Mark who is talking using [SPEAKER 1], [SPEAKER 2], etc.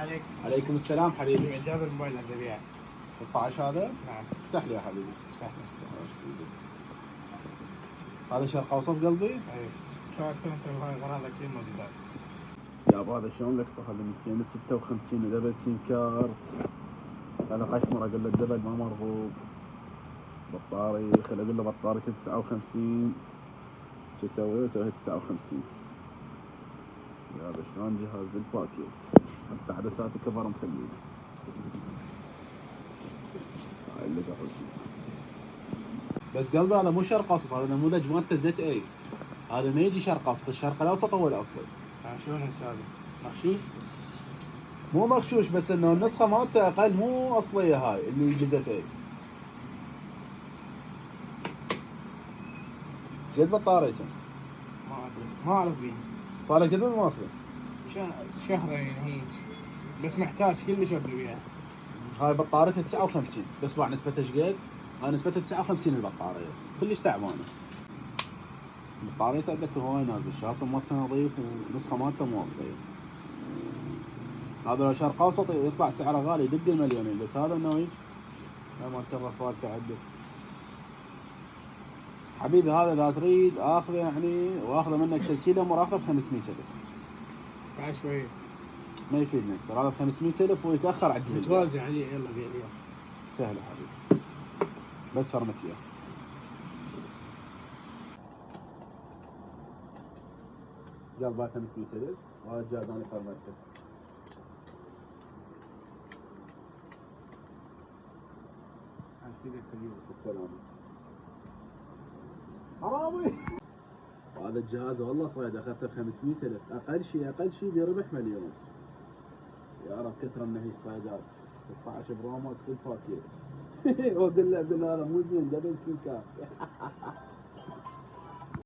[SPEAKER 1] عليك.
[SPEAKER 2] عليكم السلام حبيبي.
[SPEAKER 1] جاب الموبايل عند البيع.
[SPEAKER 2] 16 هذا؟
[SPEAKER 1] نعم.
[SPEAKER 2] افتح لي يا حبيبي.
[SPEAKER 1] افتح لي.
[SPEAKER 2] هذا شرق اوسط قلبي؟
[SPEAKER 1] اي. شهر سنة هاي غراضك كثير موجودات.
[SPEAKER 2] يا هذا شلون لك هذا 256 دبل سيم كارت. انا قشمر اقول له الدبل ما مرغوب. بطاري خل اقول له بطاريته 59. شو اسوي؟ اسوي 59. يا هذا شلون جهاز بالباكيت. حتى عدسات الكفر مخليه. هاي اللي قبل. بس قلبي هذا مو شرق اوسط، هذا نموذج مالته زد اي. هذا ما يجي شرق اوسط، الشرق الاوسط هو الاصلي.
[SPEAKER 1] شلون هسه هذا؟ مغشوش؟
[SPEAKER 2] مو مغشوش، بس انه النسخه مالته اقل، مو اصليه هاي اللي يجي زد اي. قد بطاريته؟
[SPEAKER 1] ما ادري، ما اعرف بيه.
[SPEAKER 2] صار له قد ما ماخذه؟
[SPEAKER 1] شهرين هيك. بس محتاج كلش ابني بيها.
[SPEAKER 2] هاي بطاريته 59، بس مع نسبته ايش قد؟ هاي نسبته 59 البطاريه، كلش تعبانه. بطاريته عندك هواي نازل، الشاصم مالته نظيف ونسخه مالته مو اصليه. هذا لو شرق اوسط يطلع سعره غالي يدق المليونين، بس هذا انه يجي لا مالته الرفال عندك. حبيبي هذا اذا تريد اخذه يعني واخذه منك تسهيله مراخذه ب 500,000.
[SPEAKER 1] بعد شوي.
[SPEAKER 2] ما يفيدني ترى هذا ب 500,000 ويتاخر على الدليل.
[SPEAKER 1] متوازي عليه، يلا بيع اليوم.
[SPEAKER 2] سهله حبيبي، بس فرمت اياه. قال باع 500,000 وهذا جاء انا فرمته. السلام. حرامي. هذا الجهاز والله صيد اخذته ب 500,000، اقل شيء بربح مليون. يا رب كثر من هي الصيدات. 16 برو ماكس فل باكيت. وقل له هذا مو زين دبل سيم كارت.